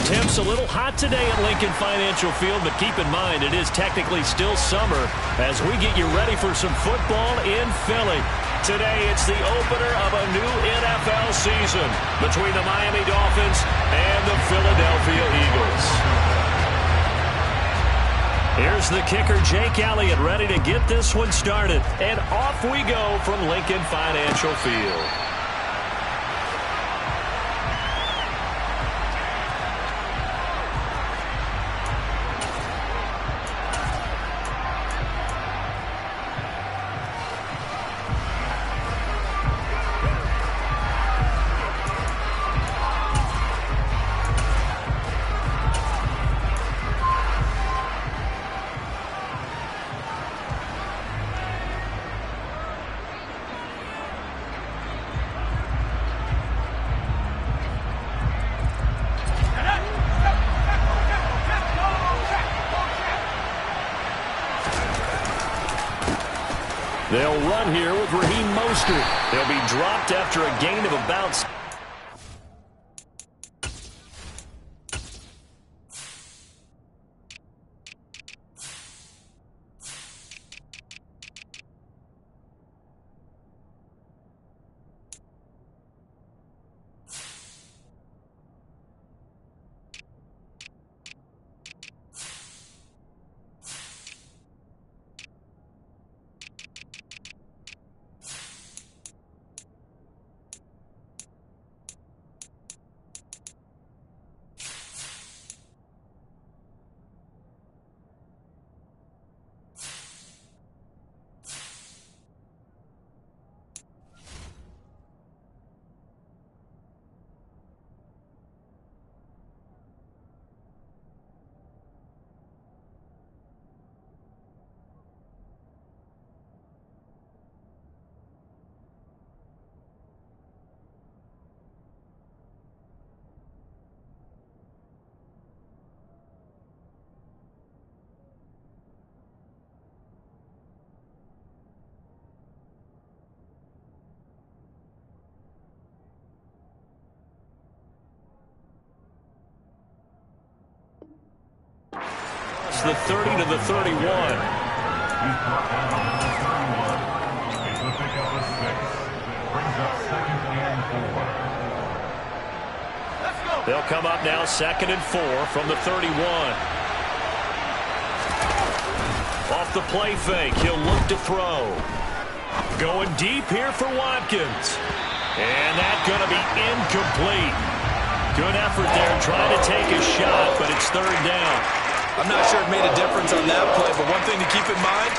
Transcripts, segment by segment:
Temps a little hot today at Lincoln Financial Field, but keep in mind it is technically still summer as we get you ready for some football in Philly. Today it's the opener of a new NFL season between the Miami Dolphins and the Philadelphia Eagles. Here's the kicker, Jake Elliott, ready to get this one started. And off we go from Lincoln Financial Field. They'll run here with Raheem Mostert. They'll be dropped after a gain of about... It's the 30 to the 31. They'll come up now 2nd and 4 from the 31. Off the play fake, he'll look to throw. Going deep here for Watkins. And that's going to be incomplete. Good effort there trying to take a shot, but it's 3rd down. I'm not sure it made a difference on that play, but one thing to keep in mind,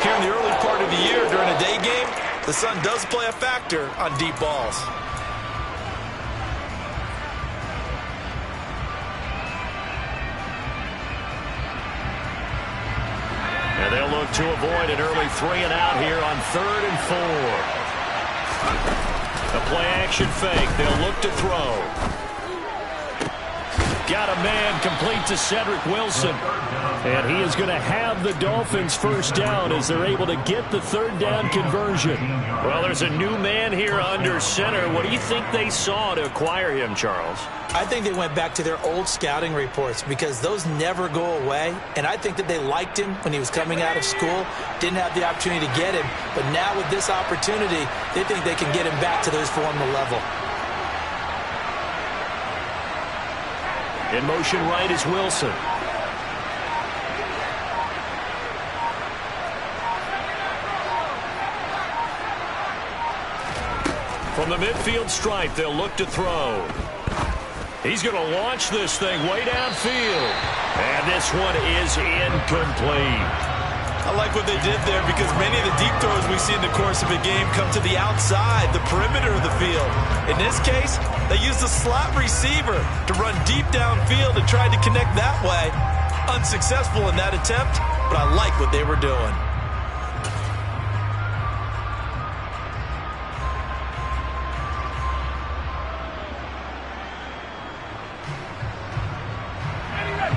here in the early part of the year during a day game, the sun does play a factor on deep balls. And they'll look to avoid an early 3-and-out here on 3rd and 4. A play-action fake. They'll look to throw. Got a man complete to Cedric Wilson. And he is going to have the Dolphins first down as they're able to get the 3rd down conversion. Well, there's a new man here under center. What do you think they saw to acquire him, Charles? I think they went back to their old scouting reports because those never go away. And I think that they liked him when he was coming out of school. Didn't have the opportunity to get him. But now with this opportunity, they think they can get him back to those former level. In motion right is Wilson. From the midfield stripe, they'll look to throw. He's going to launch this thing way downfield. And this one is incomplete. I like what they did there because many of the deep throws we see in the course of a game come to the outside, the perimeter of the field. In this case, they used the slot receiver to run deep downfield and tried to connect that way. Unsuccessful in that attempt, but I like what they were doing.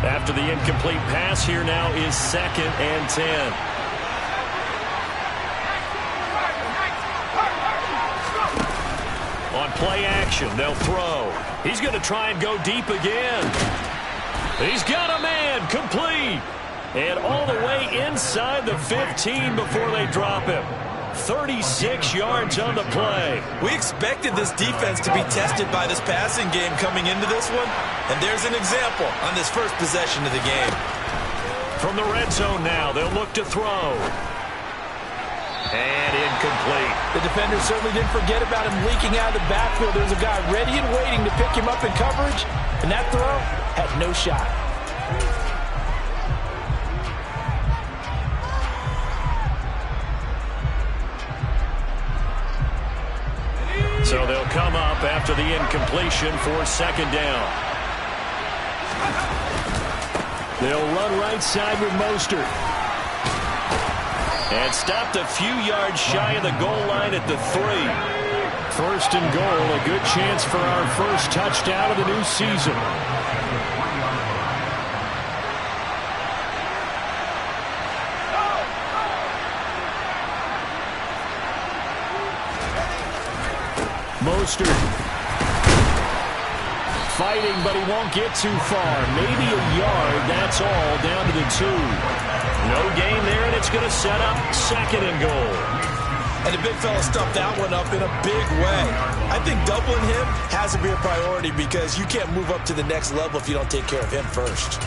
After the incomplete pass, here now is 2nd and 10. On play action, they'll throw. He's going to try and go deep again. He's got a man, complete. And all the way inside the 15 before they drop him. 36 yards on the play. We expected this defense to be tested by this passing game coming into this one. And there's an example on this first possession of the game. From the red zone now, they'll look to throw. And incomplete. The defender certainly didn't forget about him leaking out of the backfield. There's a guy ready and waiting to pick him up in coverage. And that throw had no shot. So they'll come up after the incompletion for 2nd down. They'll run right side with Mostert. And stopped a few yards shy of the goal line at the 3. 1st and goal, a good chance for our first touchdown of the new season. Mostert fighting, but he won't get too far. Maybe a yard, that's all, down to the 2. No gain there, and it's going to set up 2nd and goal. And the big fella stuffed that one up in a big way. I think doubling him has to be a priority because you can't move up to the next level if you don't take care of him first.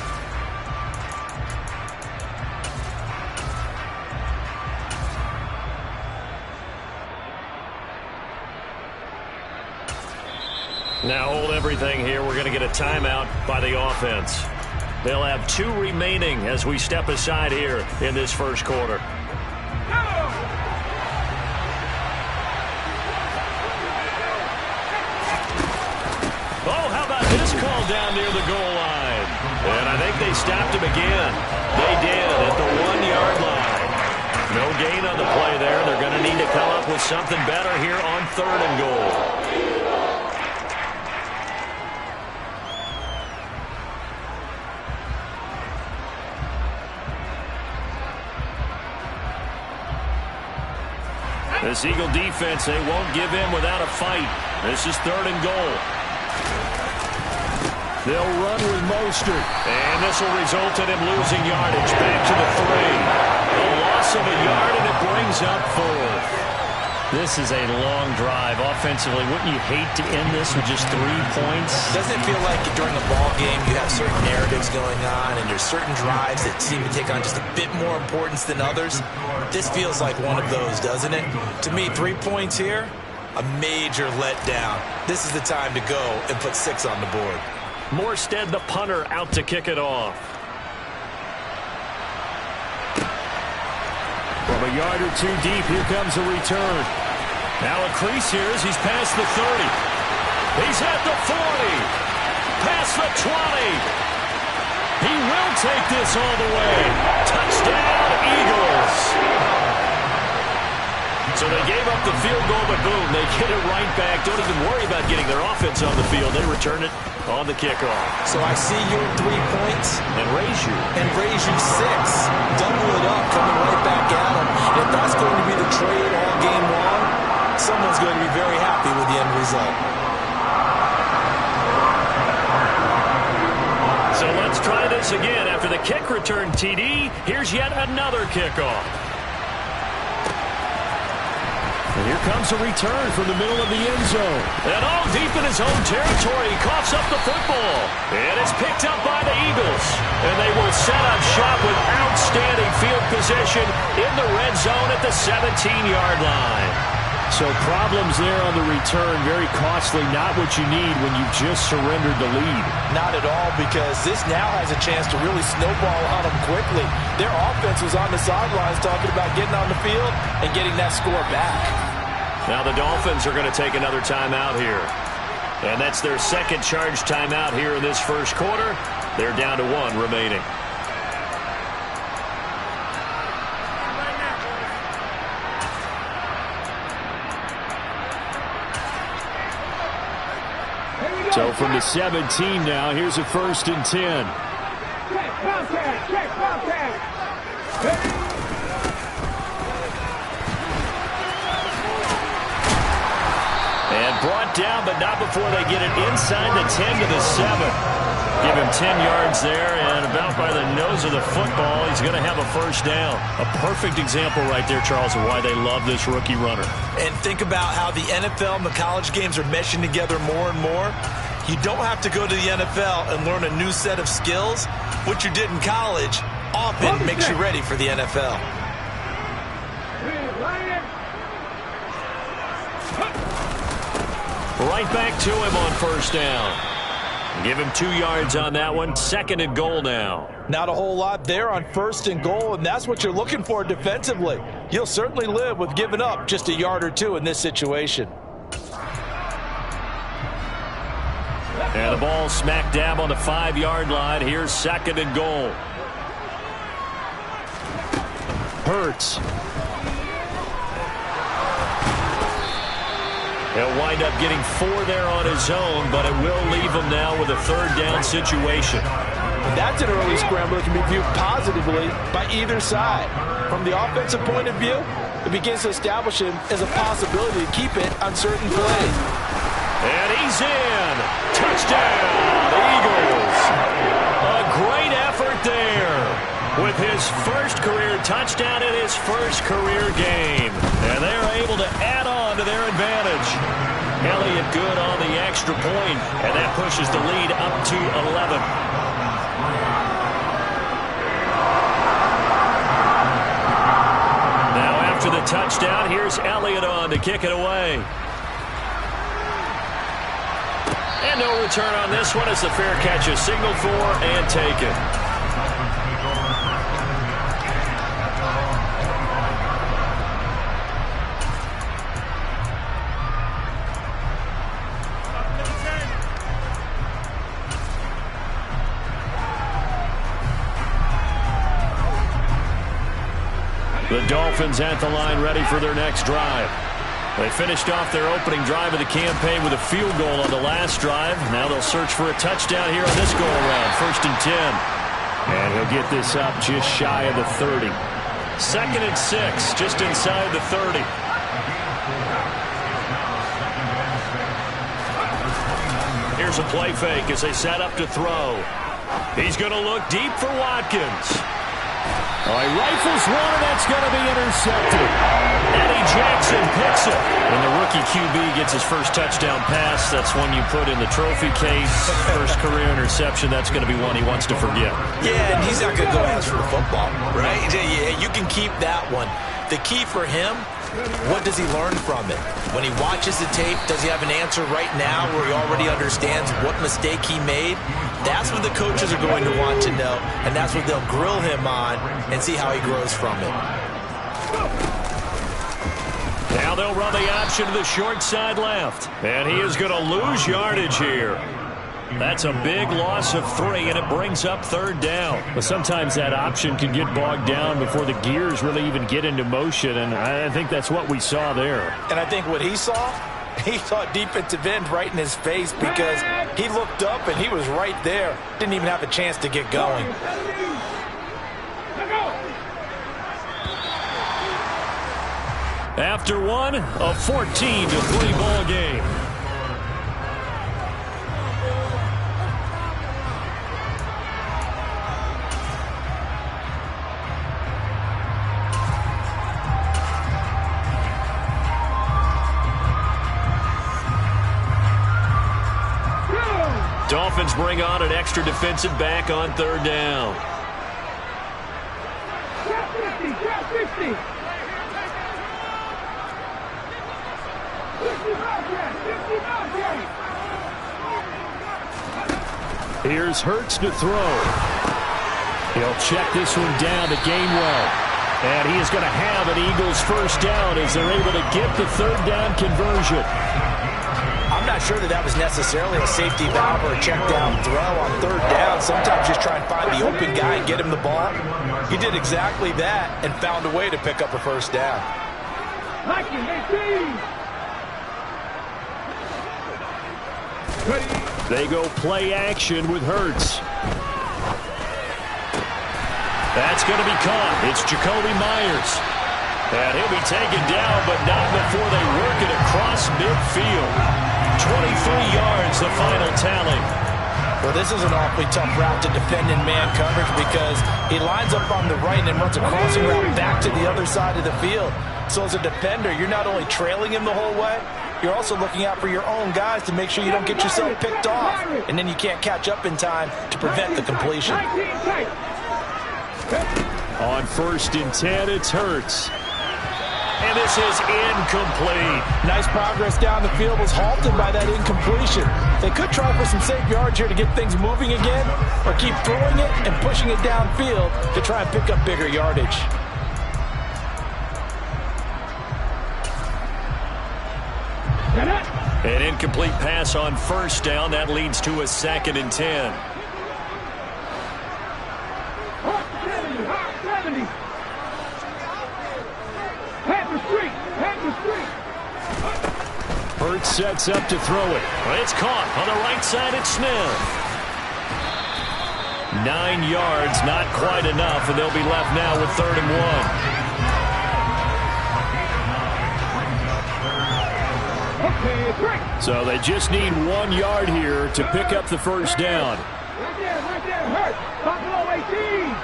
Now hold everything here. We're going to get a timeout by the offense. They'll have 2 remaining as we step aside here in this first quarter. Oh, how about this call down near the goal line? And I think they stopped him again. They did at the 1-yard line. No gain on the play there. They're going to need to come up with something better here on 3rd and goal. This Eagle defense, they won't give in without a fight. This is 3rd and goal. They'll run with Mostert. And this will result in him losing yardage. Back to the 3. A loss of a yard, and it brings up 4th. This is a long drive. Offensively, wouldn't you hate to end this with just 3 points? Doesn't it feel like during a ball game you have certain narratives going on and there's certain drives that seem to take on just a bit more importance than others? This feels like one of those, doesn't it? To me, 3 points here, a major letdown. This is the time to go and put 6 on the board. Morstead, the punter, out to kick it off. From a yard or 2 deep, here comes a return. Now a crease here as he's past the 30. He's at the 40. Past the 20. He will take this all the way. Touchdown, Eagles. So they gave up the field goal, but boom, they get it right back. Don't even worry about getting their offense on the field. They return it on the kickoff. So I see your 3 points. And raise you. And raise you 6. Double it up, coming right back at them. If that's going to be the trade all game long, someone's going to be very happy with the end result. So let's try this again. After the kick return TD, here's yet another kickoff. And here comes a return from the middle of the end zone. And all deep in his own territory, he coughs up the football. And it's picked up by the Eagles. And they will set up shop with outstanding field position in the red zone at the 17-yard line. So problems there on the return, very costly, not what you need when you've just surrendered the lead. Not at all, because this now has a chance to really snowball on them quickly. Their offense was on the sidelines talking about getting on the field and getting that score back. Now the Dolphins are going to take another timeout here. And that's their 2nd charge timeout here in this first quarter. They're down to 1 remaining. So from the 17 now, here's a 1st and 10. And brought down, but not before they get it inside the 10 to the 7. Give him 10 yards there, and about by the nose of the football, he's going to have a first down. A perfect example right there, Charles, of why they love this rookie runner. And think about how the NFL and the college games are meshing together more and more. You don't have to go to the NFL and learn a new set of skills. What you did in college often makes you ready for the NFL. Right back to him on first down. Give him 2 yards on that one. 2nd and goal now. Not a whole lot there on 1st and goal, and that's what you're looking for defensively. You'll certainly live with giving up just a yard or two in this situation. And the ball smack dab on the 5-yard line. Here's 2nd and goal. Hurts. He'll wind up getting 4 there on his own, but it will leave him now with a 3rd down situation. That's an early scramble that can be viewed positively by either side. From the offensive point of view, it begins to establish him as a possibility to keep it on certain plays. And he's in. Touchdown, Eagles. A great effort there with his first career touchdown in his first career game. And they're able to add on to their advantage. Elliott good on the extra point, and that pushes the lead up to 11. Now after the touchdown, here's Elliott on to kick it away. And no return on this one as the fair catch is signaled for and taken. The Dolphins at the line ready for their next drive. They finished off their opening drive of the campaign with a field goal on the last drive. Now they'll search for a touchdown here on this go-around. 1st and 10. And he'll get this up just shy of the 30. 2nd and 6, just inside the 30. Here's a play fake as they set up to throw. He's going to look deep for Watkins. He rifles one, and that's going to be intercepted. Eddie Jackson picks it. When the rookie QB gets his first touchdown pass, that's one you put in the trophy case. First career interception, that's going to be one he wants to forget. Yeah, and he's not going to go ask for the football, right? Yeah, you can keep that one. The key for him, what does he learn from it? When he watches the tape, does he have an answer right now where he already understands what mistake he made? That's what the coaches are going to want to know, and that's what they'll grill him on and see how he grows from it. Now they'll run the option to the short side left, and he is going to lose yardage here. That's a big loss of 3, and it brings up 3rd down. But sometimes that option can get bogged down before the gears really even get into motion, and I think that's what we saw there. And I think what he saw defensive end right in his face because he looked up and he was right there. Didn't even have a chance to get going. After one, a 14-3 ball game. Dolphins bring on an extra defensive back on 3rd down. Here's Hurts to throw. He'll check this one down to Gainwell. And he is going to have an Eagles first down as they're able to get the 3rd down conversion. I'm not sure that was necessarily a safety valve or a check down throw on 3rd down. Sometimes just try and find the open guy and get him the ball. He did exactly that and found a way to pick up a first down. They go play action with Hurts. That's going to be caught. It's Jacoby Myers. And he'll be taken down, but not before they work it across midfield. 23 yards, the final tally. Well, this is an awfully tough route to defend in man coverage because he lines up on the right and then runs a crossing route back to the other side of the field. So as a defender, you're not only trailing him the whole way, you're also looking out for your own guys to make sure you don't get yourself picked off. And then you can't catch up in time to prevent the completion. On 1st and 10, it's Hurts. And this is incomplete. Nice progress down the field was halted by that incompletion. They could try for some safe yards here to get things moving again, or keep throwing it and pushing it downfield to try and pick up bigger yardage. An incomplete pass on 1st down. That leads to a 2nd and 10. Hurts sets up to throw it. It's caught on the right side. It's Smith. 9 yards, not quite enough, and they'll be left now with 3rd and 1. So they just need 1 yard here to pick up the 1st down. Right there, Hurts. Buffalo 18.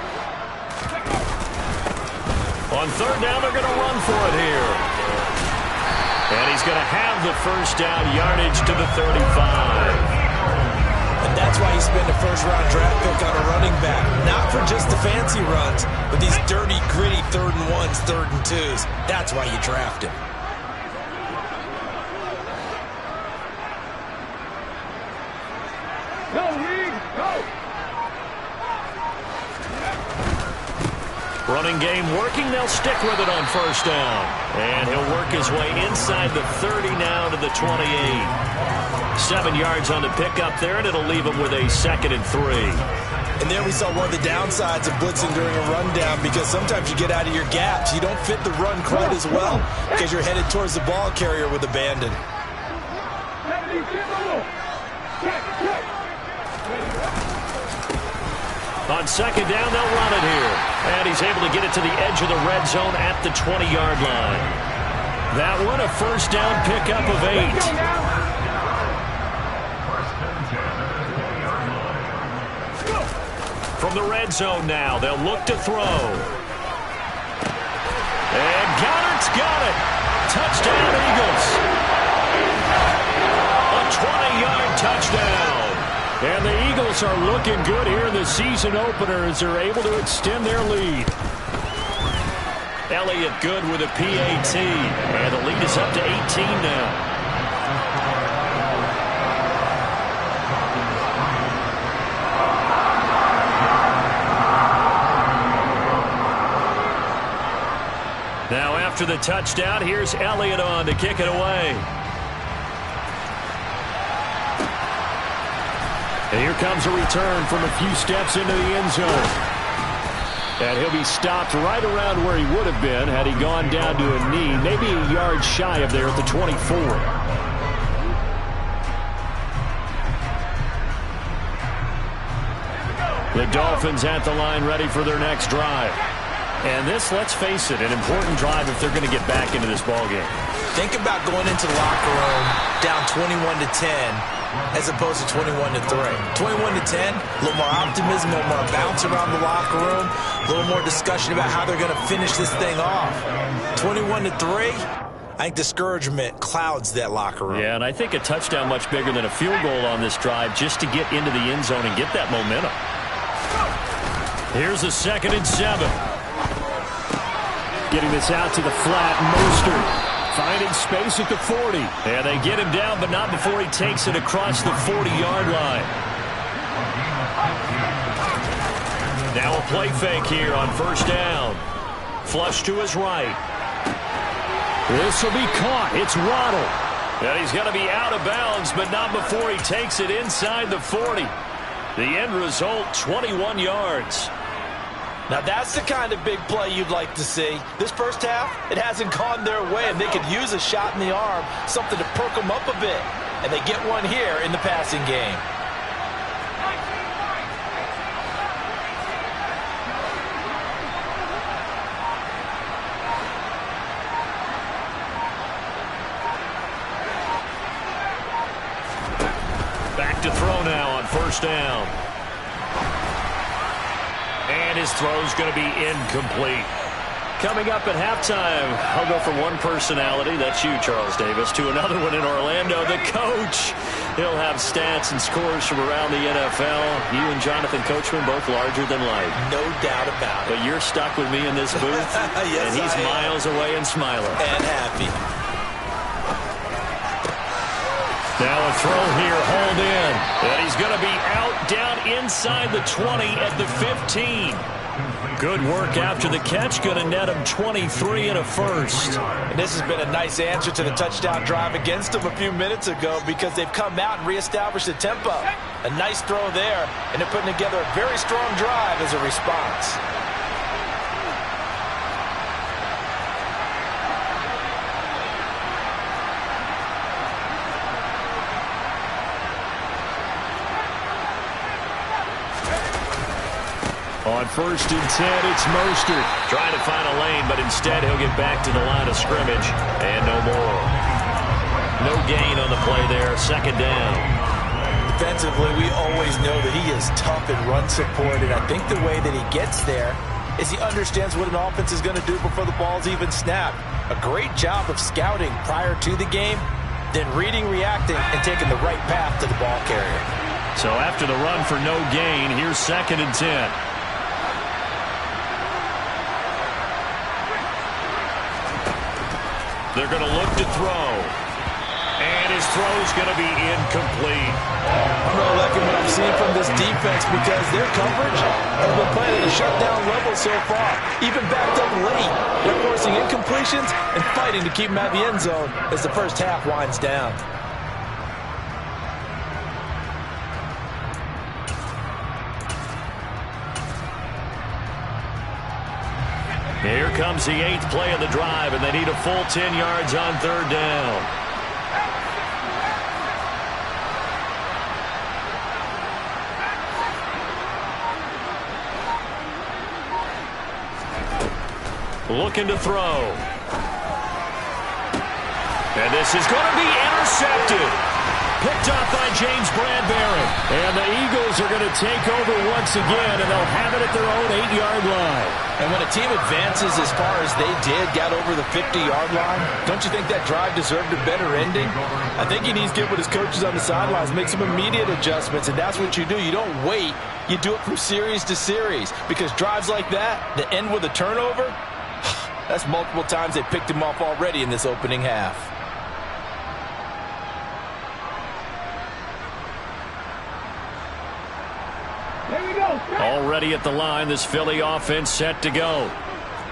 On 3rd down, they're going to run for it here. And he's going to have the 1st down, yardage to the 35. And that's why you spend a 1st-round draft pick on a running back. Not for just the fancy runs, but these dirty, gritty 3rd and 1s, 3rd and 2s. That's why you draft him. Go, Reed, go. Running game working. They'll stick with it on 1st down. And he'll work his way inside the 30 now to the 28. 7 yards on the pickup there, and it'll leave him with a 2nd and 3. And there we saw one of the downsides of blitzing during a rundown, because sometimes you get out of your gaps. You don't fit the run quite as well because you're headed towards the ball carrier with abandon. On 2nd down, they'll run it here. And he's able to get it to the edge of the red zone at the 20-yard line. That one, a 1st down pickup of 8. From the red zone now, they'll look to throw. And Goddard's got it. Touchdown, Eagles. A 20-yard touchdown. And the Eagles are looking good here in the season opener as they're able to extend their lead. Elliott good with a PAT. And the lead is up to 18 now. Now after the touchdown, here's Elliott on to kick it away. And here comes a return from a few steps into the end zone. And he'll be stopped right around where he would have been had he gone down to a knee, maybe a yard shy of there at the 24. The Dolphins at the line ready for their next drive. And this, let's face it, an important drive if they're going to get back into this ballgame. Think about going into the locker room down 21-10 as opposed to 21-3. 21-10, a little more optimism, a little more bounce around the locker room, a little more discussion about how they're going to finish this thing off. 21-3, I think discouragement clouds that locker room. Yeah, and I think a touchdown much bigger than a field goal on this drive just to get into the end zone and get that momentum. Here's the 2nd and 7. Getting this out to the flat, Mostert finding space at the 40. And they get him down, but not before he takes it across the 40-yard line. Now a play fake here on 1st down. Flush to his right. This will be caught. It's Waddle. And he's going to be out of bounds, but not before he takes it inside the 40. The end result, 21 yards. Now that's the kind of big play you'd like to see. This first half, it hasn't gone their way, and they could use a shot in the arm, something to perk them up a bit. And they get one here in the passing game. down. And his throw's going to be incomplete. Coming up at halftime, I'll go from one personality, that's you, Charles Davis, to another one in Orlando, the coach. He'll have stats and scores from around the NFL. You and Jonathan Coachman both larger than life. No doubt about it. But you're stuck with me in this booth, yes, and he's miles away and smiling. And happy. Now a throw here, hold in. And he's going to be out down inside the 20 at the 15. Good work after the catch. Going to net him 23 and a first. And this has been a nice answer to the touchdown drive against them a few minutes ago because they've come out and reestablished the tempo. A nice throw there, and they're putting together a very strong drive as a response. On 1st and 10, it's Mostert. Trying to find a lane, but instead he'll get back to the line of scrimmage. And no more. No gain on the play there. 2nd down. Defensively, we always know that he is tough in run support, and I think the way that he gets there is he understands what an offense is going to do before the ball's even snapped. A great job of scouting prior to the game, then reading, reacting, and taking the right path to the ball carrier. So after the run for no gain, here's 2nd and 10. They're going to look to throw. And his throw's going to be incomplete. I'm really liking what I'm seeing from this defense because their coverage has been playing at a shutdown level so far. Even backed up late. They're forcing incompletions and fighting to keep them out of the end zone as the first half winds down. Here comes the 8th play of the drive, and they need a full 10 yards on 3rd down. Looking to throw. And this is going to be intercepted. Picked off by James Bradbury. And the Eagles are going to take over once again, and they'll have it at their own 8-yard line. And when a team advances as far as they did, got over the 50-yard line, don't you think that drive deserved a better ending? I think he needs to get with his coaches on the sidelines, make some immediate adjustments, and that's what you do. You don't wait. You do it from series to series because drives like that end with a turnover, that's multiple times they picked him off already in this opening half. Already at the line, this Philly offense set to go.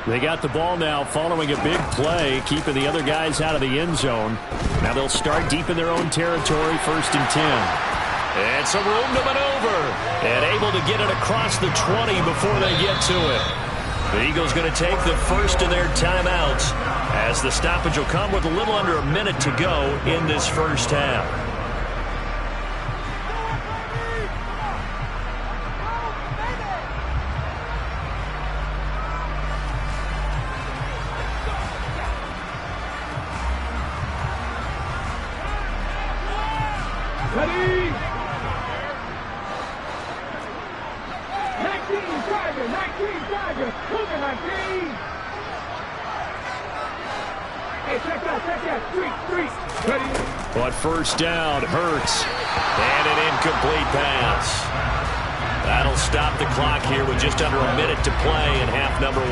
They got the ball now following a big play, keeping the other guys out of the end zone. Now they'll start deep in their own territory, 1st and 10. And some room to maneuver. And able to get it across the 20 before they get to it. The Eagles going to take the first of their timeouts as the stoppage will come with a little under a minute to go in this first half. Ready? 19, Tiger, 19, Tiger, move it, 19. Hey, check that, street. Ready? But 1st down, Hurts. And an incomplete pass. That'll stop the clock here with just under a minute to play in half number 1.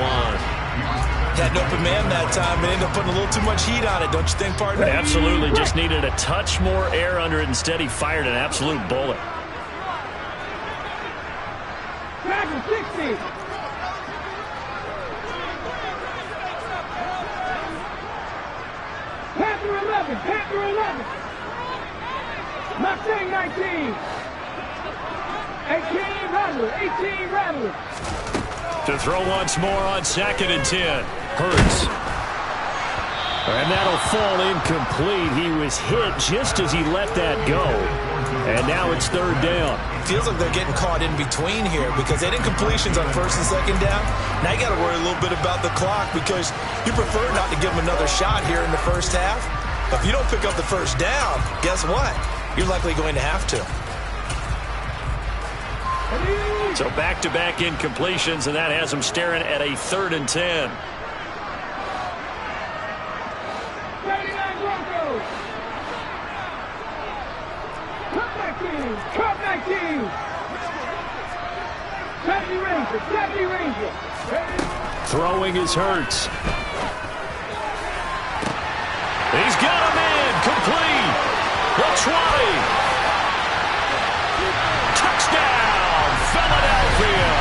Had an open man that time, but ended up putting a little too much heat on it, don't you think, partner? Absolutely. Just needed a touch more air under it. Instead, he fired an absolute bullet. Tiger, 60. Panther 11, Panther 11. Mustang 19. 18, Rattler, 18, Rattler. To throw once more on 2nd and 10. Hurts. And that'll fall incomplete. He was hit just as he let that go. And now it's 3rd down. Feels like they're getting caught in between here because they had incompletions on 1st and 2nd down. Now you got to worry a little bit about the clock because you prefer not to give them another shot here in the first half. But if you don't pick up the 1st down, guess what? You're likely going to have to. So back-to-back incompletions, and that has them staring at a 3rd and 10. 39 Broncos. Cutback team. Cutback team. 70 Ranger. 70 Ranger. Throwing is Hurts. He's got a man. Complete. The 20. Touchdown, Philadelphia.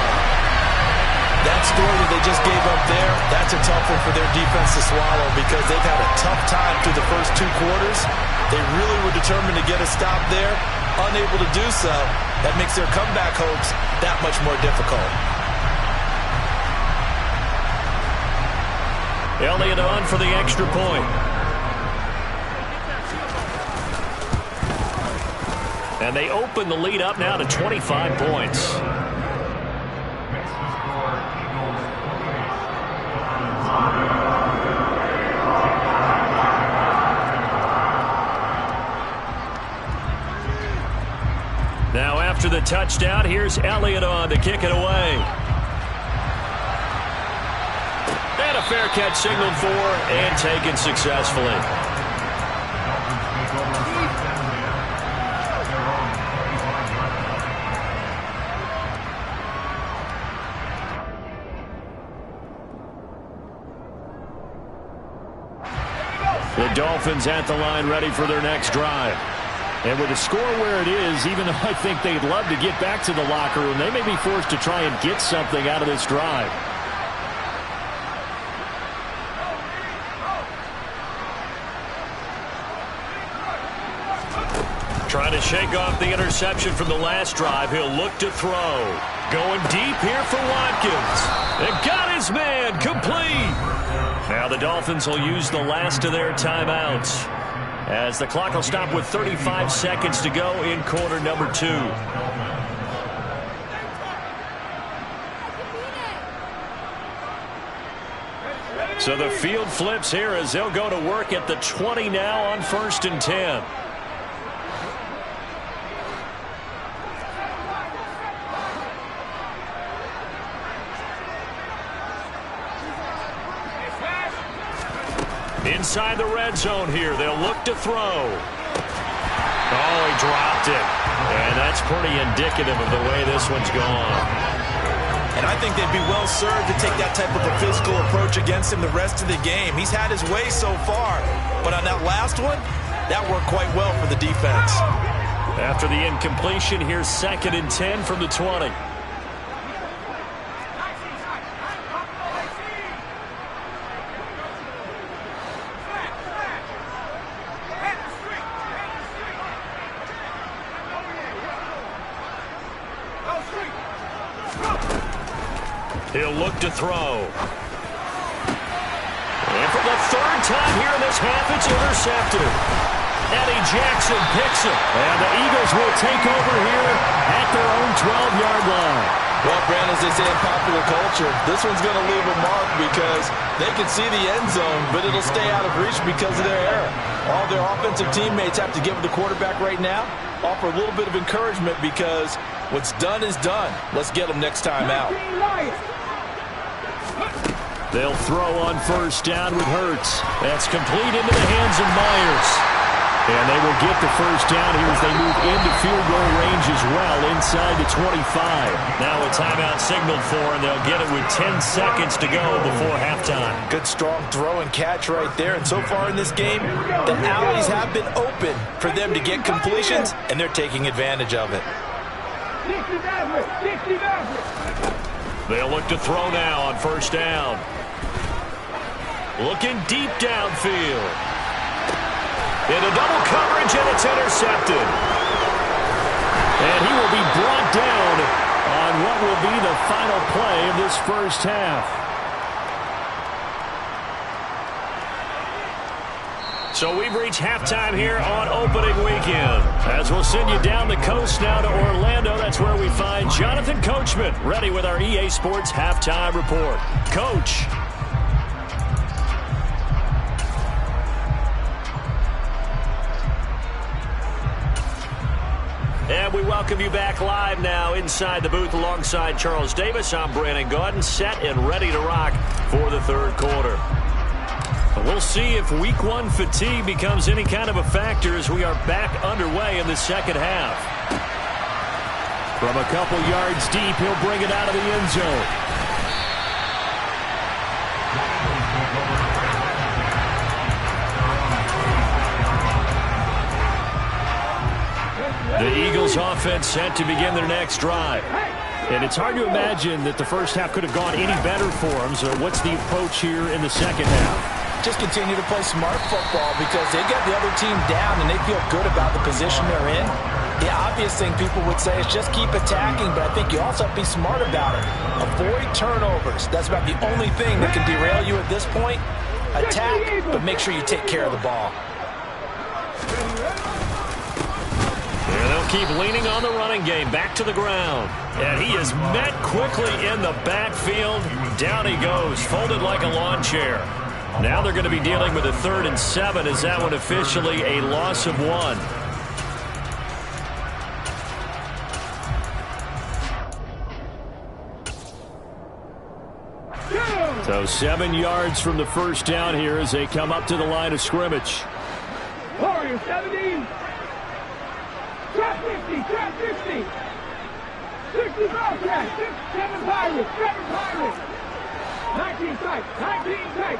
That story that they just gave up there, that's a tough one for their defense to swallow because they've had a tough time through the first 2 quarters. They really were determined to get a stop there, unable to do so. That makes their comeback hopes that much more difficult. Elliott on for the extra point. And they open the lead up now to 25 points. Now after the touchdown, here's Elliott on to kick it away. And a fair catch signaled for and taken successfully. The Dolphins at the line ready for their next drive. And with the score where it is, even though I think they'd love to get back to the locker room, they may be forced to try and get something out of this drive. Trying to shake off the interception from the last drive. He'll look to throw. Going deep here for Watkins. And got his man complete. Now the Dolphins will use the last of their timeouts, as the clock will stop with 35 seconds to go in quarter number 2. So the field flips here as they'll go to work at the 20 now on 1st and 10. Inside the red zone here, they'll look to throw. Oh, he dropped it. And that's pretty indicative of the way this one's gone. And I think they'd be well served to take that type of a physical approach against him the rest of the game. He's had his way so far, but on that last one, that worked quite well for the defense. After the incompletion, here's 2nd and 10 from the 20. He'll look to throw. And for the 3rd time here in this half, it's intercepted. Eddie Jackson picks it. And the Eagles will take over here at their own 12-yard line. Well, Brandon, as they say in popular culture, this one's going to leave a mark because they can see the end zone, but it'll stay out of reach because of their error. All their offensive teammates have to give the quarterback right now, offer a little bit of encouragement because what's done is done. Let's get them next time out. They'll throw on 1st down with Hurts. That's complete into the hands of Myers. And they will get the 1st down here as they move into field goal range as well inside the 25. Now a timeout signaled for, and they'll get it with 10 seconds to go before halftime. Good strong throw and catch right there. And so far in this game, the alleys have been open for them to get completions, and they're taking advantage of it. 60 Maverick. 60 Maverick. They'll look to throw now on 1st down. Looking deep downfield. Into double coverage, and it's intercepted. And he will be brought down on what will be the final play of this 1st half. So we've reached halftime here on opening weekend. As we'll send you down the coast now to Orlando, that's where we find Jonathan Coachman, ready with our EA Sports Halftime Report. Coach. And And we welcome you back live now inside the booth alongside Charles Davis. I'm Brandon Gaudin, set and ready to rock for the third quarter. We'll see if week one fatigue becomes any kind of a factor as we are back underway in the second half. From a couple yards deep, he'll bring it out of the end zone. The Eagles offense set to begin their next drive. And it's hard to imagine that the first half could have gone any better for them. So what's the approach here in the second half? Just continue to play smart football because they get the other team down and they feel good about the position they're in. The obvious thing people would say is just keep attacking, but I think you also have to be smart about it. Avoid turnovers. That's about the only thing that can derail you at this point. Attack, but make sure you take care of the ball. And they'll keep leaning on the running game. Back to the ground. And he is met quickly in the backfield. Down he goes, folded like a lawn chair. Now they're going to be dealing with a 3rd and 7. Is that one officially a loss of 1? So 7 yards from the first down here as they come up to the line of scrimmage. Warriors 17. Trap 50, trap 50. 60 Bobcats, 7 Pirates, 7 Pirates. 19 tight, 19 tight.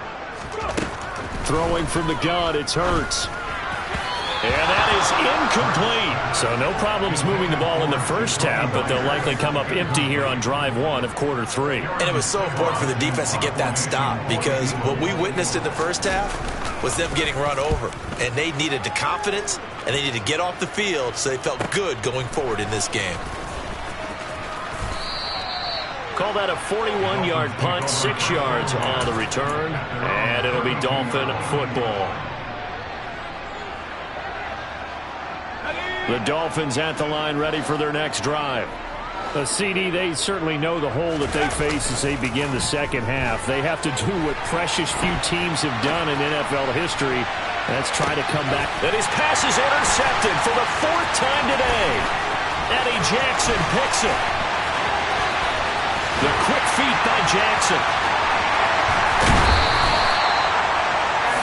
Throwing from the gun, it's Hurts. And that is incomplete. So no problems moving the ball in the first half, but they'll likely come up empty here on drive 1 of quarter 3. And it was so important for the defense to get that stop because what we witnessed in the first half was them getting run over. And they needed the confidence, and they needed to get off the field so they felt good going forward in this game. Call that a 41-yard punt, 6 yards on the return, and it'll be Dolphin football. The Dolphins at the line ready for their next drive. A CD, they certainly know the hole that they face as they begin the second half. They have to do what precious few teams have done in NFL history. That's try to come back. And his pass is intercepted for the 4th time today. Eddie Jackson picks it. The quick feet by Jackson.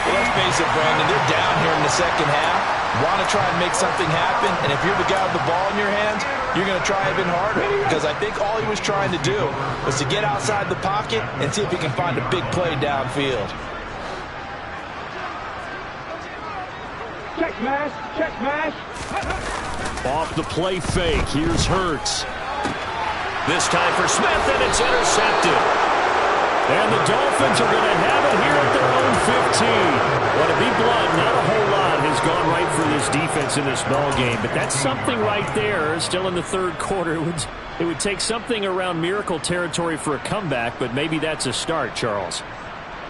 Well, let's face it, Brandon, they're down here in the second half. Want to try and make something happen, and if you're the guy with the ball in your hands, you're going to try even harder because I think all he was trying to do was to get outside the pocket and see if he can find a big play downfield. Check mash, check mash. Off the play fake, here's Hurts. This time for Smith, and it's intercepted. And the Dolphins are going to have it here at their own 15. Well, to be blunt, not a whole lot has gone right for this defense in this ballgame, but that's something right there. Still in the third quarter. It would take something around miracle territory for a comeback, but maybe that's a start, Charles.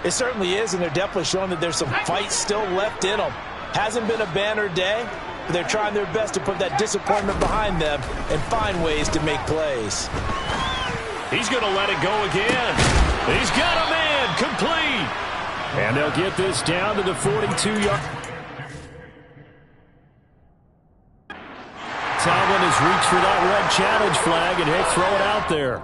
It certainly is, and they're definitely showing that there's some fight still left in them. Hasn't been a banner day, but they're trying their best to put that disappointment behind them and find ways to make plays. He's going to let it go again. He's got a man complete. And they'll get this down to the 42-yard. Tomlin has reached for that red challenge flag, and he'll throw it out there.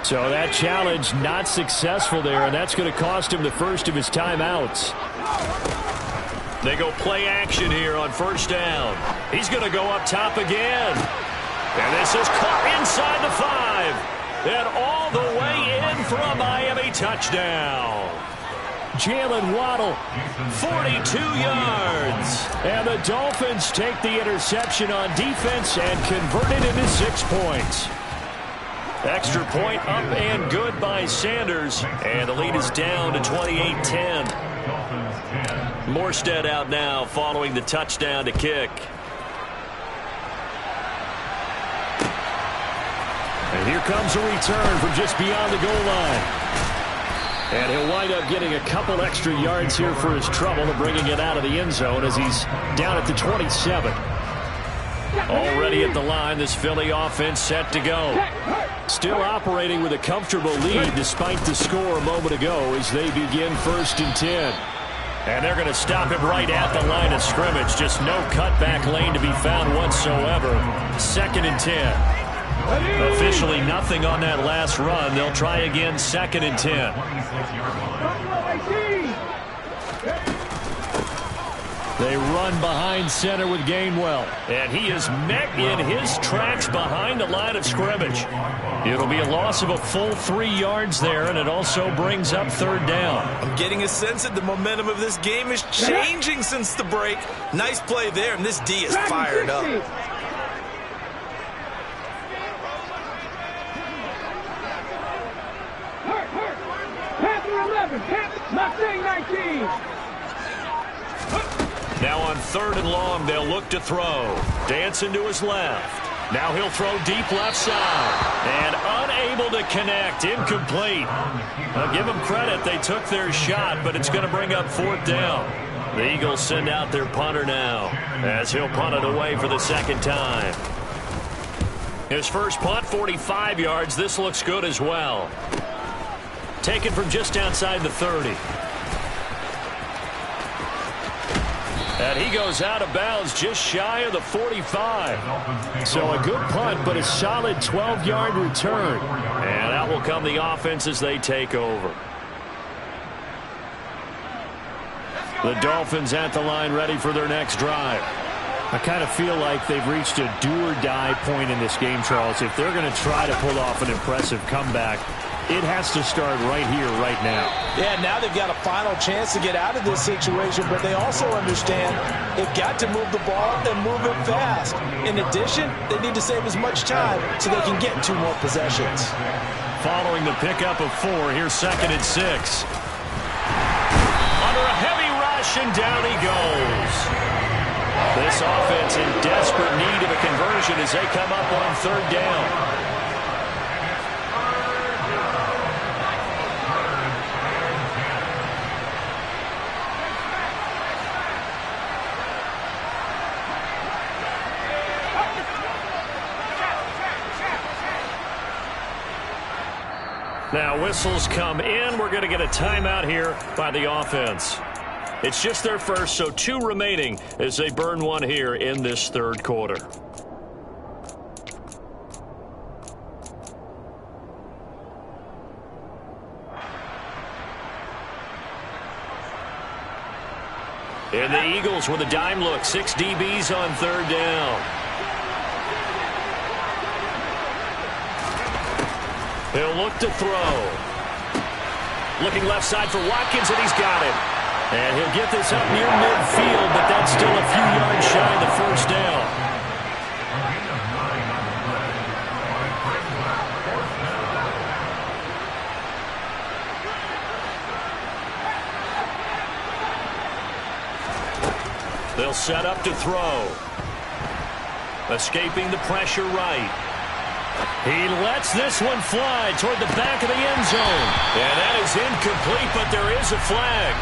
So that challenge not successful there, and that's going to cost him the first of his timeouts. They go play action here on first down. He's going to go up top again. And this is caught inside the 5. And all the way in for a Miami touchdown. Jalen Waddle, 42 yards. And the Dolphins take the interception on defense and convert it into 6 points. Extra point up and good by Sanders. And the lead is down to 28-10. Morstead out now following the touchdown to kick. And here comes a return from just beyond the goal line. And he'll wind up getting a couple extra yards here for his trouble and bringing it out of the end zone as he's down at the 27. Already at the line, this Philly offense set to go. Still operating with a comfortable lead despite the score a moment ago as they begin 1st and 10. And they're going to stop him right at the line of scrimmage. Just no cutback lane to be found whatsoever. 2nd and 10. Officially nothing on that last run. They'll try again 2nd and 10. They run behind center with Gainwell. And he is met in his tracks behind the line of scrimmage. It'll be a loss of a full 3 yards there, and it also brings up 3rd down. I'm getting a sense that the momentum of this game is changing since the break. Nice play there, and this D is fired up. Panther 11, Mustang 19. Now on 3rd and long, they'll look to throw. Dancing to his left. Now he'll throw deep left side. And unable to connect. Incomplete. I'll give them credit. They took their shot, but it's going to bring up 4th down. The Eagles send out their punter now as he'll punt it away for the 2nd time. His first punt, 45 yards. This looks good as well. Taken from just outside the 30. And he goes out of bounds just shy of the 45. So a good punt, but a solid 12-yard return. And out will come the offense as they take over. The Dolphins at the line ready for their next drive. I kind of feel like they've reached a do-or-die point in this game, Charles. If they're going to try to pull off an impressive comeback, it has to start right here, right now. Yeah, now they've got a final chance to get out of this situation, but they also understand they've got to move the ball and move it fast. In addition, they need to save as much time so they can get 2 more possessions. Following the pickup of 4, here's 2nd and 6. Under a heavy rush, and down he goes. This offense in desperate need of a conversion as they come up on 3rd down. Now whistles come in. We're going to get a timeout here by the offense. It's just their first, so 2 remaining as they burn 1 here in this 3rd quarter. And the Eagles with a dime look. 6 DBs on 3rd down. He'll look to throw. Looking left side for Watkins, and he's got it. And he'll get this up near midfield, but that's still a few yards shy of the 1st down. They'll set up to throw. Escaping the pressure right. He lets this one fly toward the back of the end zone. And that is incomplete, but there is a flag.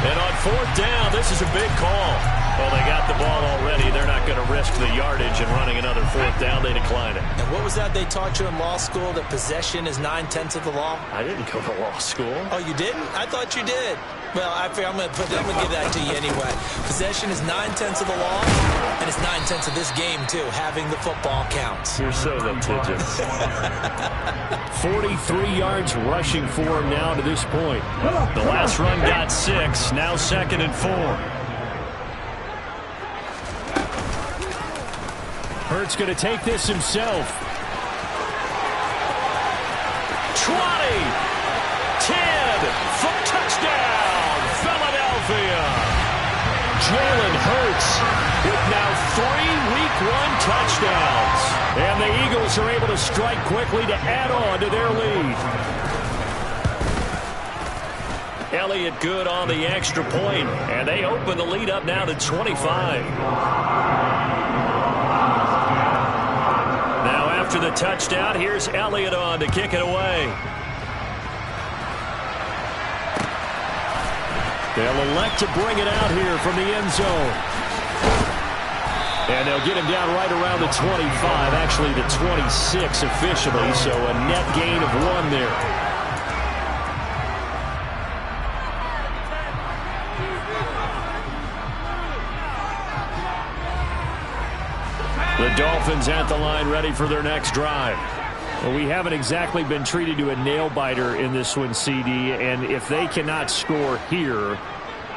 And on 4th down, this is a big call. Well, they got the ball already. They're not going to risk the yardage and running another 4th down. They decline it. And what was that they taught you in law school, that possession is 9/10 of the law? I didn't go to law school. Oh, you didn't? I thought you did. Well, I'm going to give that to you anyway. Possession is 9/10 of the law, and it's 9/10 of this game, too. Having the football counts. You're so litigious. 43 yards rushing for him now to this point. The last run got 6. Now 2nd and 4. Hurts going to take this himself. 20, 10, for touchdown, Philadelphia. Jalen Hurts with now 3 Week 1 touchdowns. And the Eagles are able to strike quickly to add on to their lead. Elliott good on the extra point, and they open the lead up now to 25. After the touchdown, here's Elliott on to kick it away. They'll elect to bring it out here from the end zone. And they'll get him down right around the 25, actually the 26 officially, so a net gain of 1 there. The Dolphins at the line ready for their next drive. Well, we haven't exactly been treated to a nail-biter in this one, CD, and if they cannot score here,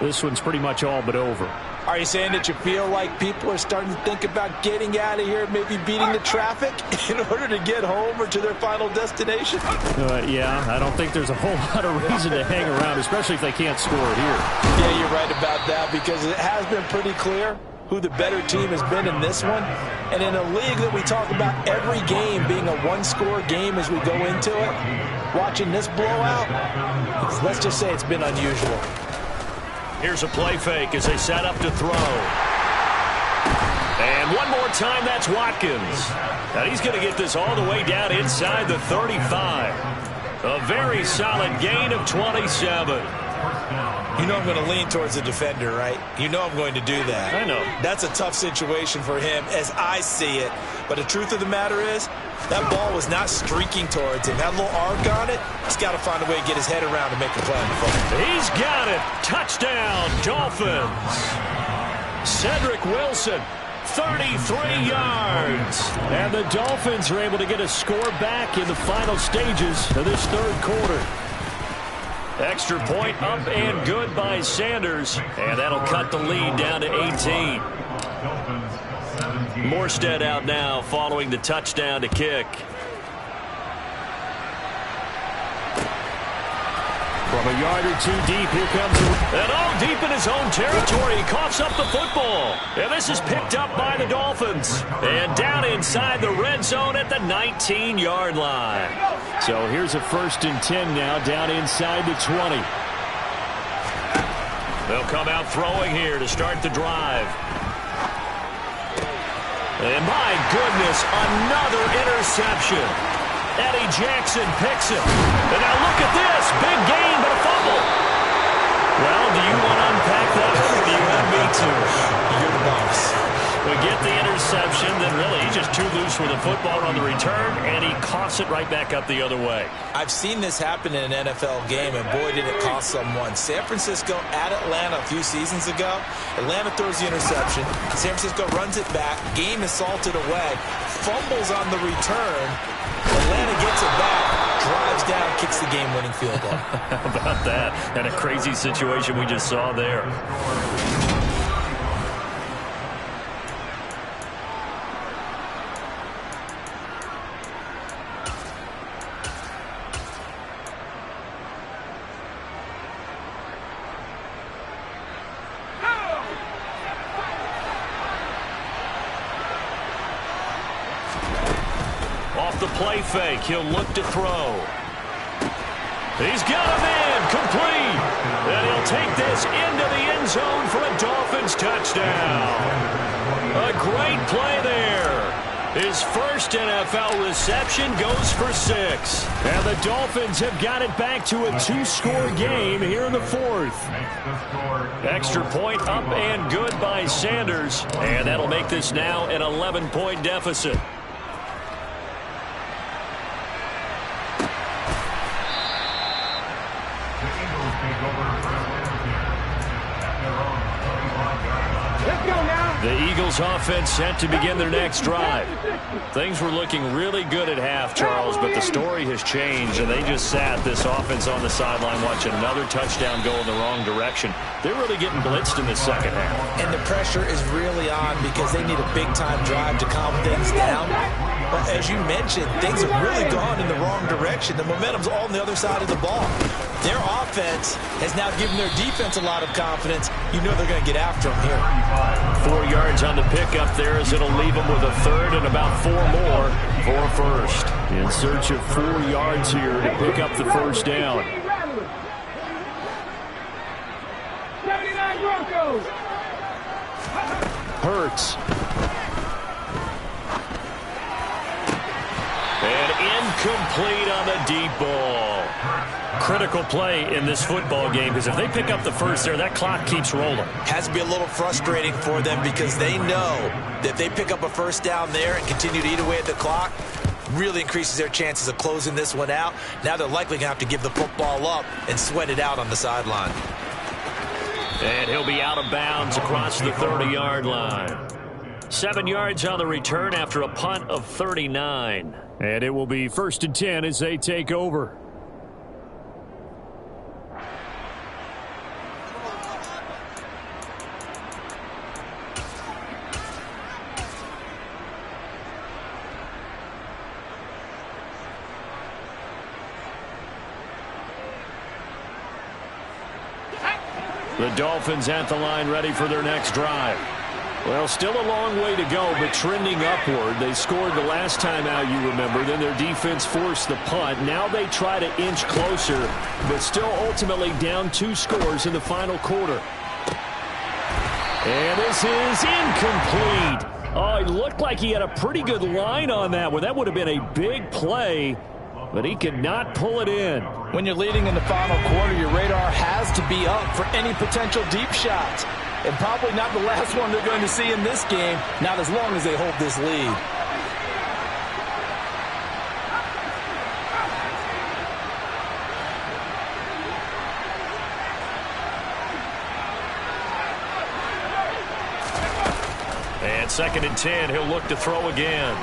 this one's pretty much all but over. Are you saying that you feel like people are starting to think about getting out of here, maybe beating the traffic in order to get home or to their final destination? Yeah, I don't think there's a whole lot of reason to hang around, especially if they can't score here. Yeah, you're right about that, because it has been pretty clear who the better team has been in this one. And in a league that we talk about every game being a one-score game as we go into it, watching this blowout, let's just say it's been unusual. Here's a play fake as they set up to throw. And one more time, that's Watkins. And he's going to get this all the way down inside the 35. A very solid gain of 27. You know I'm going to lean towards the defender, right? You know I'm going to do that. I know. That's a tough situation for him as I see it. But the truth of the matter is, that ball was not streaking towards him. Had a little arc on it. He's got to find a way to get his head around to make a play on the football. He's got it. Touchdown, Dolphins. Cedric Wilson, 33 yards. And the Dolphins are able to get a score back in the final stages of this third quarter. Extra point up and good by Sanders. And that'll cut the lead down to 18. Morstead out now following the touchdown to kick. From a yard or two deep, here comes and deep in his own territory. He coughs up the football. And this is picked up by the Dolphins. And down inside the red zone at the 19-yard line. So here's a 1st and 10 now, down inside the 20. They'll come out throwing here to start the drive. And my goodness, another interception. Eddie Jackson picks it. And now look at this. Big gain, but a fumble. Well, do you want to unpack that one, or do you want me to? You're the boss. We get the interception, then really he's just too loose with the football on the return, and he coughs it right back up the other way. I've seen this happen in an NFL game, and boy, did it cost someone. San Francisco at Atlanta a few seasons ago. Atlanta throws the interception. San Francisco runs it back. Game is salted away. Fumbles on the return. Atlanta gets it back, drives down, kicks the game-winning field goal. How about that? And a crazy situation we just saw there. Off the play fake, he'll look to throw. He's got him in, complete. And he'll take this into the end zone for a Dolphins touchdown. A great play there. His first NFL reception goes for 6. And the Dolphins have got it back to a 2-score game here in the 4th. Extra point up and good by Sanders. And that'll make this now an 11-point deficit. The Eagles offense set to begin their next drive. Things were looking really good at half, Charles, but the story has changed, and they just sat this offense on the sideline watching another touchdown go in the wrong direction. They're really getting blitzed in the second half. And the pressure is really on because they need a big-time drive to calm things down. But as you mentioned, things have really gone in the wrong direction. The momentum's all on the other side of the ball. Their offense has now given their defense a lot of confidence. You know they're going to get after them here. 4 yards on the pickup there as it'll leave them with a third and about 4 more for a first. In search of 4 yards here to pick up the first down. 79 Broncos. Hurts. And incomplete on the deep ball. critical play in this football game because if they pick up the first there, that clock keeps rolling. Has to be a little frustrating for them because they know that if they pick up a first down there and continue to eat away at the clock, really increases their chances of closing this one out. Now they're likely going to have to give the football up and sweat it out on the sideline. And he'll be out of bounds across the 30-yard line. 7 yards on the return after a punt of 39. And it will be 1st and 10 as they take over. The Dolphins at the line ready for their next drive. Well, still a long way to go, but trending upward. They scored the last time out, you remember. Then their defense forced the punt. Now they try to inch closer, but still ultimately down 2 scores in the final quarter. And this is incomplete. Oh, it looked like he had a pretty good line on that one. That would have been a big play, but he could not pull it in. When you're leading in the final quarter, your radar has to be up for any potential deep shots. And probably not the last one they're going to see in this game, not as long as they hold this lead. And 2nd and 10, he'll look to throw again.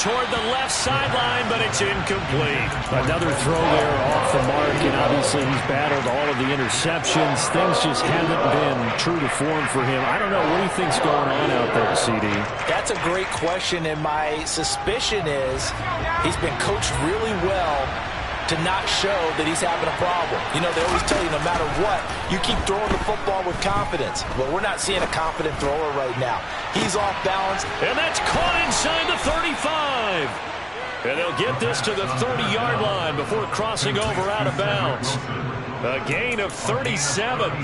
Toward the left sideline, but it's incomplete. Another throw there off the mark, and obviously he's battled all of the interceptions. Things just haven't been true to form for him. I don't know. What do you think's going on out there, CD? That's a great question, and my suspicion is he's been coached really well to not show that he's having a problem. You know, they always tell you no matter what, you keep throwing the football with confidence. Well, we're not seeing a confident thrower right now. He's off balance. And that's caught inside the 35. And they'll get this to the 30-yard line before crossing over out of bounds. A gain of 37.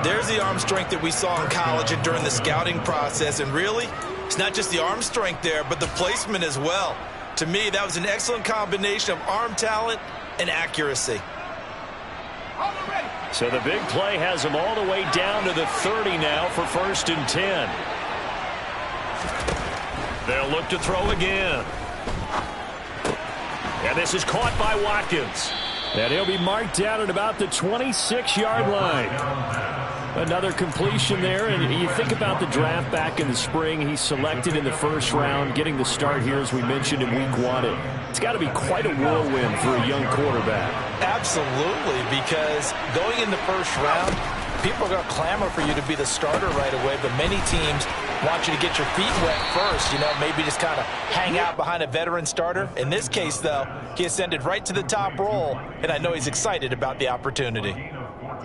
There's the arm strength that we saw in college and during the scouting process. And really, it's not just the arm strength there, but the placement as well. To me, that was an excellent combination of arm talent and accuracy. So the big play has him all the way down to the 30 now for 1st and 10. They'll look to throw again. And this is caught by Watkins. And he'll be marked down at about the 26-yard line. Another completion there, and you think about the draft back in the spring. He's selected in the 1st round, getting the start here, as we mentioned, in week 1. It's got to be quite a whirlwind for a young quarterback. Absolutely, because going in the 1st round, people are going to clamor for you to be the starter right away, but many teams want you to get your feet wet first, you know, maybe just kind of hang out behind a veteran starter. In this case, though, he ascended right to the top role, and I know he's excited about the opportunity.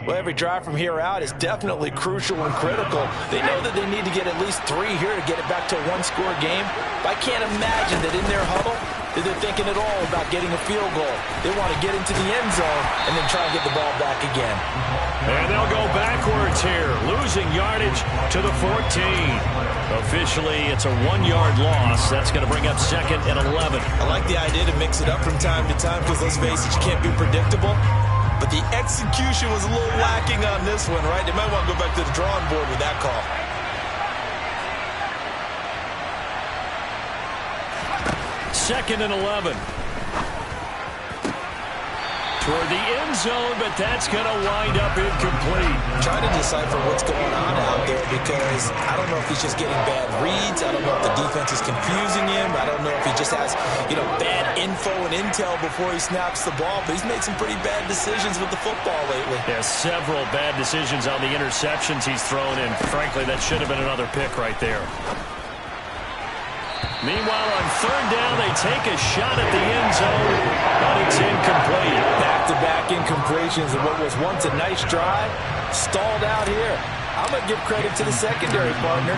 Well, every drive from here out is definitely crucial and critical. They know that they need to get at least 3 here to get it back to a 1-score game. But I can't imagine that in their huddle that they're thinking at all about getting a field goal. They want to get into the end zone and then try and get the ball back again. And they'll go backwards here, losing yardage to the 14. Officially, it's a 1-yard loss. That's going to bring up 2nd and 11. I like the idea to mix it up from time to time because, let's face it, you can't be predictable. But the execution was a little lacking on this one, right? They might want to go back to the drawing board with that call. 2nd and 11. Toward the end zone, but that's going to wind up incomplete. Trying to decipher what's going on out there because I don't know if he's just getting bad reads. I don't know if the defense is confusing him. I don't know if he just has, you know, bad info and intel before he snaps the ball. But he's made some pretty bad decisions with the football lately. Yeah, several bad decisions on the interceptions he's thrown, and frankly, that should have been another pick right there. Meanwhile, on 3rd down, they take a shot at the end zone, but it's incomplete. Back-to-back incompletions of what was once a nice drive, stalled out here. I'm going to give credit to the secondary partner.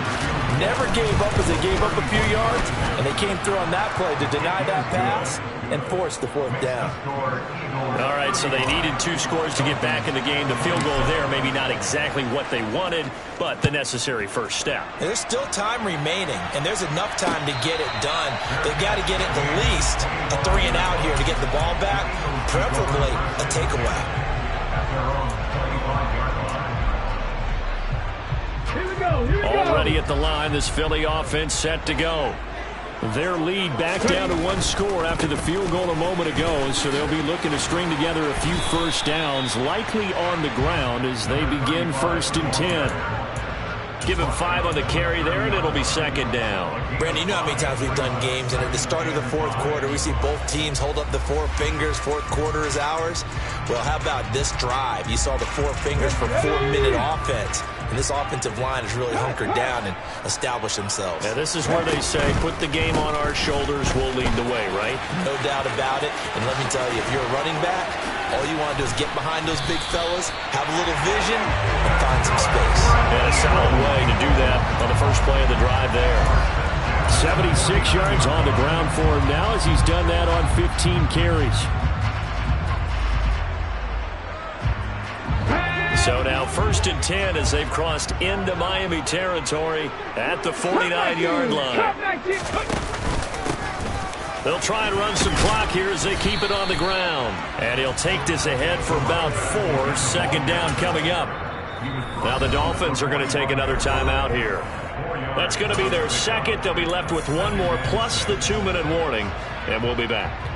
Never gave up as they gave up a few yards, and they came through on that play to deny that pass and force the 4th down. All right, so they needed 2 scores to get back in the game. The field goal there, maybe not exactly what they wanted, but the necessary first step. And there's still time remaining, and there's enough time to get it done. They've got to get it the least a 3 and out here to get the ball back, preferably a takeaway. Here we go. Here we go. Already at the line, this Philly offense set to go. Their lead back down to 1 score after the field goal a moment ago, so they'll be looking to string together a few first downs, likely on the ground as they begin 1st and 10. Give him 5 on the carry there, and it'll be 2nd down. Brandon, you know how many times we've done games, and at the start of the 4th quarter, we see both teams hold up the 4 fingers, 4th quarter is ours. Well, how about this drive? You saw the 4 fingers for 4-minute offense. And this offensive line has really hunkered down and established themselves. Yeah, this is where they say, put the game on our shoulders, we'll lead the way, right? No doubt about it. And let me tell you, if you're a running back, all you want to do is get behind those big fellas, have a little vision, and find some space. And a solid way to do that on the first play of the drive there. 76 yards on the ground for him now as he's done that on 15 carries. So now 1st and 10 as they've crossed into Miami territory at the 49-yard line. They'll try and run some clock here as they keep it on the ground. And he'll take this ahead for about 4. 2nd down coming up. Now the Dolphins are going to take another timeout here. That's going to be their 2nd. They'll be left with 1 more plus the 2-minute warning. And we'll be back.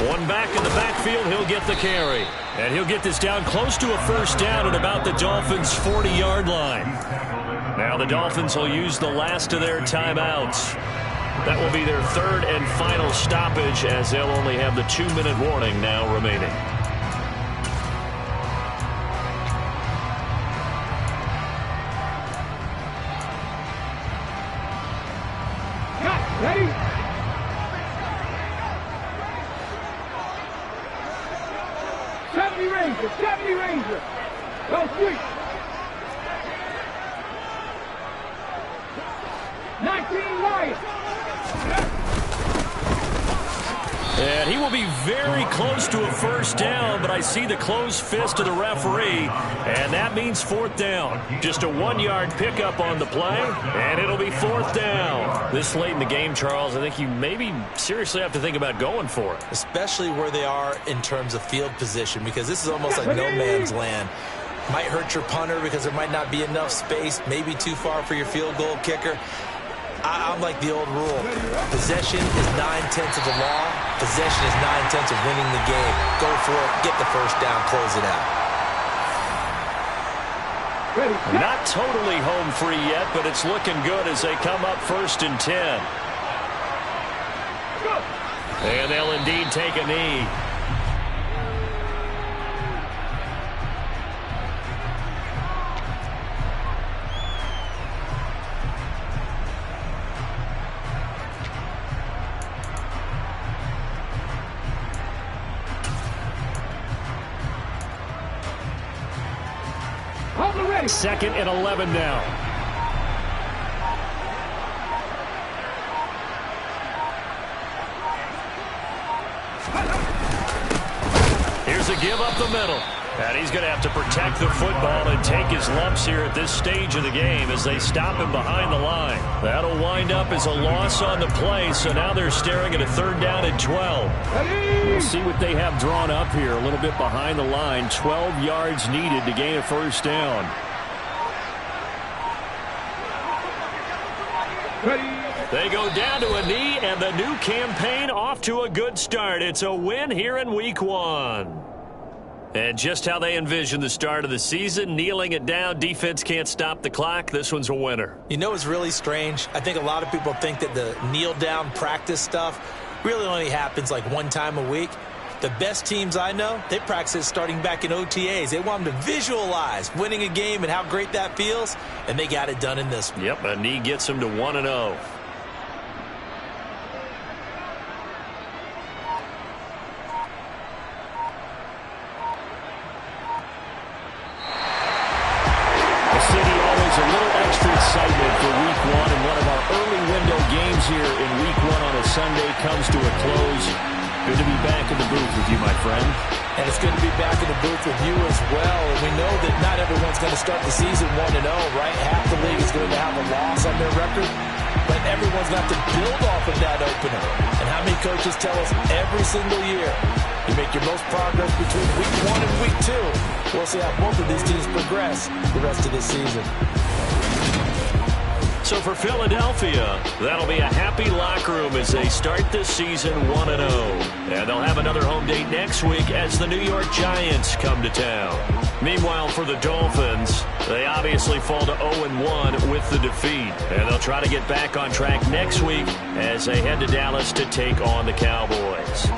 One back in the backfield, he'll get the carry. And he'll get this down close to a 1st down at about the Dolphins' 40-yard line. Now the Dolphins will use the last of their timeouts. That will be their 3rd and final stoppage as they'll only have the 2-minute warning now remaining. Ready? Ranger, 70 Ranger. Go street. 19 Lions. And he will be very close to a 1st down, but I see the closed fist of the referee, and that means 4th down. Just a 1-yard pickup on the play, and it'll be 4th down. This late in the game, Charles, I think you maybe seriously have to think about going for it. Especially where they are in terms of field position, because this is almost like no man's land. Might hurt your punter because there might not be enough space, maybe too far for your field goal kicker. I'm like the old rule. Possession is 9/10 of the law. Possession is 9/10 of winning the game. Go for it. Get the 1st down. Close it out. Not totally home free yet, but it's looking good as they come up 1st and 10. And they'll indeed take a knee. Ready. 2nd and 11 now. Here's a give up the middle. And he's going to have to protect the football and take his lumps here at this stage of the game as they stop him behind the line. That'll wind up as a loss on the play, so now they're staring at a 3rd down and 12. We'll see what they have drawn up here a little bit behind the line. 12 yards needed to gain a 1st down. They go down to a knee, and the new campaign off to a good start. It's a win here in Week 1. And just how they envision the start of the season, kneeling it down, defense can't stop the clock. This one's a winner. You know what's really strange? I think a lot of people think that the kneel-down practice stuff really only happens like one time a week. The best teams I know, they practice starting back in OTAs. They want them to visualize winning a game and how great that feels, and they got it done in this one. Yep, a knee gets them to 1-0. Excitement for Week 1, and one of our early window games here in Week 1 on a Sunday comes to a close. Good to be back in the booth with you, my friend. And it's good to be back in the booth with you as well. And we know that not everyone's going to start the season 1-0, right? Half the league is going to have a loss on their record, but everyone's going to have to build off of that opener. And how many coaches tell us every single year, you make your most progress between Week 1 and Week 2. We'll see how both of these teams progress the rest of this season. So for Philadelphia, that'll be a happy locker room as they start this season 1-0. And they'll have another home date next week as the New York Giants come to town. Meanwhile, for the Dolphins, they obviously fall to 0-1 with the defeat. And they'll try to get back on track next week as they head to Dallas to take on the Cowboys.